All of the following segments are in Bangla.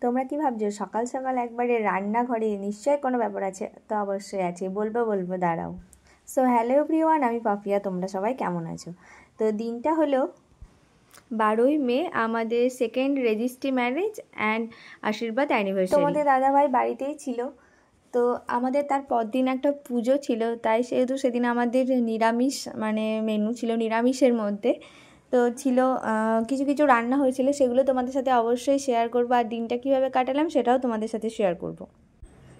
তোমরা কি ভাবছো সকাল সকাল একবারে রান্নাঘরে নিশ্চয়ই কোনো ব্যাপার আছে? তো অবশ্যই আছে, বলবো দাঁড়াও। সো হ্যালো এভরিওয়ান, আমি পাপিয়া। তোমরা সবাই কেমন আছো? তো দিনটা হলো 12ই মে, আমাদের সেকেন্ড রেজিস্ট্রি ম্যারেজ অ্যান্ড আশীর্বাদ অ্যানিভার্সারি। তোমাদের দাদাভাই বাড়িতেই ছিল। তো আমাদের তার পরদিন একটা পুজো ছিল, তাই সেহেতু সেদিন আমাদের নিরামিষ মানে মেনু ছিল, নিরামিষের মধ্যে তো ছিল কিছু কিছু রান্না হয়েছিল, সেগুলো তোমাদের সাথে অবশ্যই শেয়ার করবো। আর দিনটা কীভাবে কাটালাম সেটাও তোমাদের সাথে শেয়ার করব।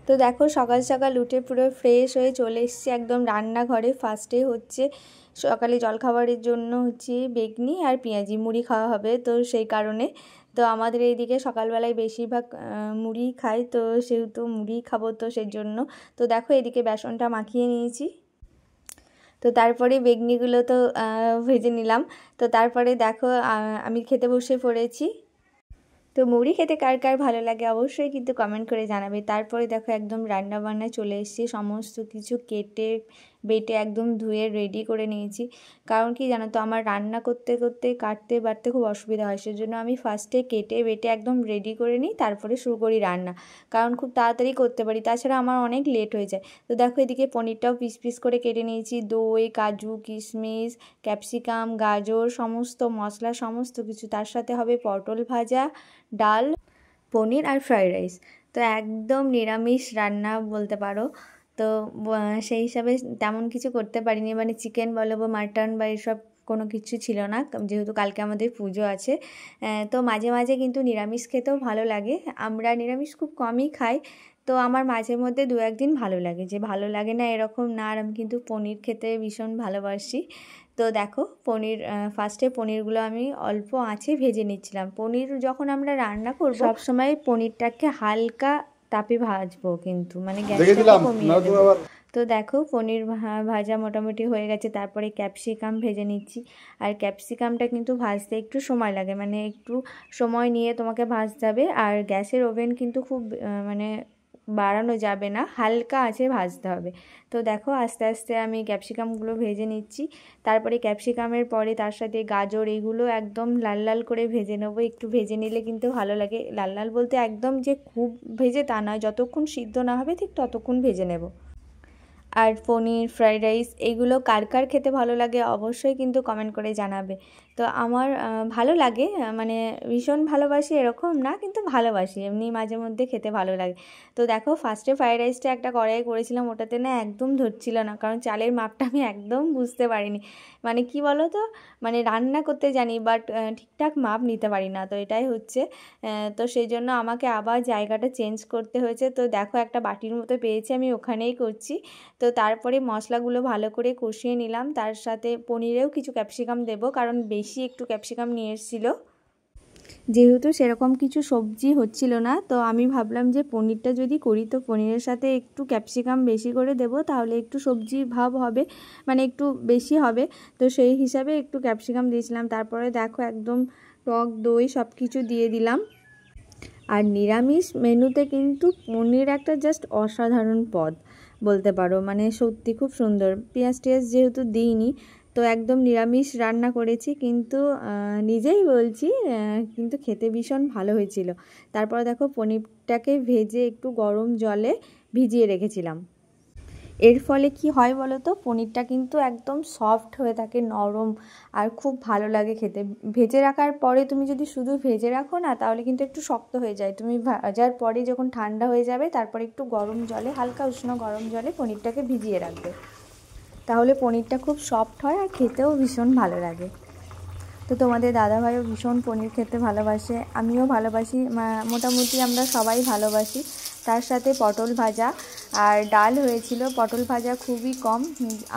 তো দেখো সকাল সকাল উঠে পুরো ফ্রেশ হয়ে চলে এসেছি একদম রান্নাঘরে। ফার্স্টে হচ্ছে সকালে জলখাবারের জন্য হচ্ছে বেগনি আর পেঁয়াজি মুড়ি খাওয়া হবে, তো সেই কারণে তো আমাদের এইদিকে সকালবেলায় বেশিরভাগ মুড়ি খাই, তো সেহেতু মুড়ি খাবো, তো সেই জন্য তো দেখো এদিকে বেসনটা মাখিয়ে নিয়েছি। তো তারপরে বেগনিগুলো তো ভেজে নিলাম। তো তারপরে দেখো আমি খেতে বসে পড়েছি। তো মুড়ি খেতে কার কার ভালো লাগে অবশ্যই কিন্তু কমেন্ট করে জানাবে। তারপরে দেখো একদম রান্না বান্না চলে এসেছি, সমস্ত কিছু কেটে বেটে একদম ধুয়ে রেডি করে নিয়েছি। কারণ কি জানো তো, আমার রান্না করতে করতে কাটতে বাটতে খুব অসুবিধা হয়, সেজন্য আমি ফার্স্টে কেটে বেটে একদম রেডি করে নিই, তারপরে শুরু করি রান্না। কারণ খুব তাড়াতাড়ি করতে পারি, তাছাড়া আমার অনেক লেট হয়ে যায়। তো দেখো এদিকে পনিরটাও পিস পিস করে কেটে নিয়েছি। দই, কাজু, কিশমিশ, ক্যাপসিকাম, গাজর, সমস্ত মশলা সমস্ত কিছু, তার সাথে হবে পটল ভাজা, ডাল, পনির আর ফ্রাইড রাইস। তো একদম নিরামিষ রান্না বলতে পারো। তো সেই হিসাবে তেমন কিছু করতে পারিনি, মানে চিকেন বলো বা মাটন বা এসব কোনো কিছু ছিল না, যেহেতু কালকে আমাদের পুজো আছে। তো মাঝে মাঝে কিন্তু নিরামিষ খেতেও ভালো লাগে। আমরা নিরামিষ খুব কমই খাই, তো আমার মাঝে মধ্যে দু একদিন ভালো লাগে, যে ভালো লাগে না এরকম না। আর আমি কিন্তু পনির খেতে ভীষণ ভালোবাসি। তো দেখো পনির ফার্স্টে পনিরগুলো আমি অল্প আঁচে ভেজে নিচ্ছিলাম। পনির যখন আমরা রান্না করব সবসময় পনিরটাকে হালকা তাপে ভাজবো, কিন্তু মানে গ্যাসটাকে কমিয়ে দেবো। তো দেখো পনির ভাজা মোটামুটি হয়ে গেছে। তারপরে ক্যাপসিকাম ভেজে নিচ্ছি। আর ক্যাপসিকামটা কিন্তু ভাজতে একটু সময় লাগে, মানে একটু সময় নিয়ে তোমাকে ভাজতে হবে। আর গ্যাসের ওভেন কিন্তু খুব মানে বাড়ানো যাবে না, হালকা আঁচে ভাজতে হবে। তো দেখো আস্তে আস্তে আমি ক্যাপসিকামগুলো ভেজে নিচ্ছি। তারপরে ক্যাপসিকামের পরে তার সাথে গাজর, এইগুলো একদম লাল লাল করে ভেজে নেবো। একটু ভেজে নিলে কিন্তু ভালো লাগে। লাল লাল বলতে একদম যে খুব ভেজে তা নয়, যতক্ষণ সিদ্ধ না হবে ঠিক ততক্ষণ ভেজে নেব। আর পনির, ফ্রাইড রাইস এইগুলো কার কার খেতে ভালো লাগে অবশ্যই কিন্তু কমেন্ট করে জানাবে। তো আমার ভালো লাগে, মানে ভীষণ ভালোবাসি এরকম না, কিন্তু ভালোবাসি, এমনি মাঝে মধ্যে খেতে ভালো লাগে। তো দেখো ফার্স্টে ফ্রাইড রাইসটা একটা কড়াই করেছিলাম, ওটাতে না একদম ধরছিল না, কারণ চালের মাপটা আমি একদম বুঝতে পারিনি। মানে কি বলো তো, মানে রান্না করতে জানি বাট ঠিকঠাক মাপ নিতে পারি না, তো এটাই হচ্ছে। তো সেই জন্য আমাকে আবার জায়গাটা চেঞ্জ করতে হয়েছে। তো দেখো একটা বাটির মতো পেয়েছি, আমি ওখানেই করছি। তো তারপরে মশলাগুলো ভালো করে কষিয়ে নিলাম, তার সাথে পনিরেও কিছু ক্যাপসিকাম দেব, কারণ বেশি একটু ক্যাপসিকাম নিয়ে এসেছিলো, যেহেতু সেরকম কিছু সবজি হচ্ছিল না। তো আমি ভাবলাম যে পনিরটা যদি করি তো পনিরের সাথে একটু ক্যাপসিকাম বেশি করে দেব, তাহলে একটু সবজি ভাব হবে, মানে একটু বেশি হবে। তো সেই হিসাবে একটু ক্যাপসিকাম দিয়েছিলাম। তারপরে দেখো একদম টক দই সব কিছু দিয়ে দিলাম। আর নিরামিষ মেনুতে কিন্তু পনির একটা জাস্ট অসাধারণ পদ বলতে পারো, মানে সত্যি খুব সুন্দর। পেঁয়াজ টিয়াজ যেহেতু দিইনি, তো একদম নিরামিষ রান্না করেছি, কিন্তু নিজেই বলছি কিন্তু খেতে ভীষণ ভালো হয়েছিল। তারপর দেখো পনিরটাকে ভেজে একটু গরম জলে ভিজিয়ে রেখেছিলাম। এর ফলে কি হয় বলো তো, পনিরটা কিন্তু একদম সফট হয়ে থাকে, নরম, আর খুব ভালো লাগে খেতে। ভেজে রাখার পরে তুমি যদি শুধু ভেজে রাখো না, তাহলে কিন্তু একটু শক্ত হয়ে যায়। তুমি ভাজার পরে যখন ঠান্ডা হয়ে যাবে, তারপরে একটু গরম জলে, হালকা উষ্ণ গরম জলে পনিরটাকে ভিজিয়ে রাখবে, তাহলে পনিরটা খুব সফট হয় আর খেতেও ভীষণ ভালো লাগে। তো তোমাদের দাদাভাইও ভীষণ পনির খেতে ভালোবাসে, আমিও ভালোবাসি, মোটামুটি আমরা সবাই ভালোবাসি। তার সাথে পটল ভাজা আর ডাল হয়েছিল। পটল ভাজা খুবই কম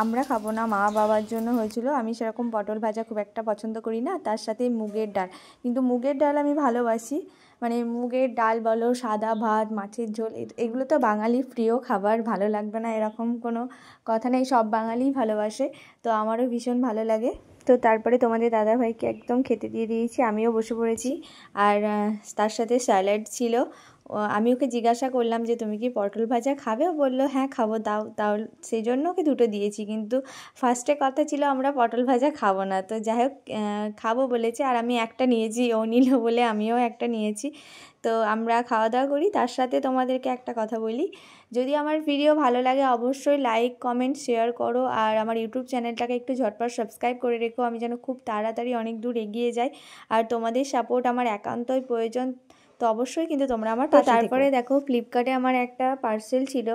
আমরা খাবো না, মা বাবার জন্য হয়েছিল। আমি সেরকম পটল ভাজা খুব একটা পছন্দ করি না। তার সাথে মুগের ডাল, কিন্তু মুগের ডাল আমি ভালোবাসি। মানে মুগের ডাল বলো, সাদা ভাত, মাছের ঝোল, এগুলো তো বাঙালির প্রিয় খাবার, ভালো লাগবে না এরকম কোনো কথা নেই, সব বাঙালিই ভালোবাসে। তো আমারও ভীষণ ভালো লাগে। তো তারপরে তোমাদের দাদাভাইকে একদম খেতে দিয়ে দিয়েছি, আমিও বসে পড়েছি। আর তার সাথে স্যালাড ছিল, আমি ওকে জিজ্ঞাসা করলাম যে তুমি কি পটল ভাজা খাবে? ও বললো হ্যাঁ খাবো, দাও। তাও সেই জন্য ওকে দুটো দিয়েছি, কিন্তু ফার্স্টে কথা ছিল আমরা পটল ভাজা খাবো না। তো যাই হোক খাবো বলেছে, আর আমি একটা নিয়েছি, ও নিল বলে আমিও একটা নিয়েছি। তো আমরা খাওয়া দাওয়া করি। তার সাথে তোমাদেরকে একটা কথা বলি, যদি আমার ভিডিও ভালো লাগে অবশ্যই লাইক কমেন্ট শেয়ার করো, আর আমার ইউটিউব চ্যানেলটাকে একটু ঝটপট সাবস্ক্রাইব করে রেখো, আমি যেন খুব তাড়াতাড়ি অনেক দূর এগিয়ে যাই। আর তোমাদের সাপোর্ট আমার একান্তই প্রয়োজন, তো অবশ্যই কিন্তু তোমরা আমার পাশে থেকো। তারপরে দেখো ফ্লিপকার্টে আমার একটা পার্সেল ছিল।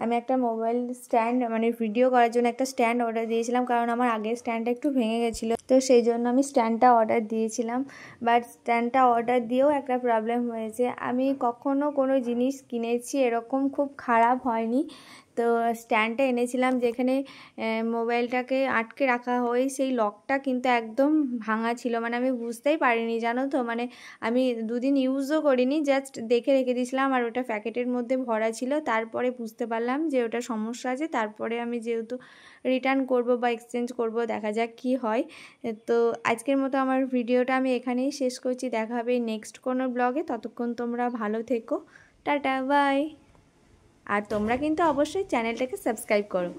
আমি একটা মোবাইল স্ট্যান্ড মানে ভিডিও করার জন্য একটা স্ট্যান্ড অর্ডার দিয়েছিলাম, কারণ আমার আগের স্ট্যান্ডটা একটু ভেঙে গেছিলো, তো সেই জন্য আমি স্ট্যান্ডটা অর্ডার দিয়েছিলাম। বাট স্ট্যান্ডটা অর্ডার দিয়েও একটা প্রবলেম হয়েছে, আমি কখনো কোনো জিনিস কিনেছি এরকম খুব খারাপ হয়নি। তো স্ট্যান্ডটা এনেছিলাম যেখানে মোবাইলটাকে আটকে রাখা হয়, সেই লকটা কিন্তু একদম ভাঙা ছিল, মানে আমি বুঝতেই পারিনি জানো তো। মানে আমি দুদিন ইউজও করিনি, জাস্ট দেখে রেখে দিয়েছিলাম, আর ওটা প্যাকেটের মধ্যে ভরা ছিল। তারপরে বুঝতে পারলাম যে ওটা সমস্যা আছে, তারপরে আমি যেহেতু রিটার্ন করব বা এক্সচেঞ্জ করব, দেখা যাক কি হয়। তো আজকের মতো আমার ভিডিওটা আমি এখানেই শেষ করছি, দেখা হবে নেক্সট কোনো ব্লগে। ততক্ষণ তোমরা ভালো থেকো, টাটা বাই। আর তোমরা কিন্তু অবশ্যই চ্যানেলটাকে সাবস্ক্রাইব করো।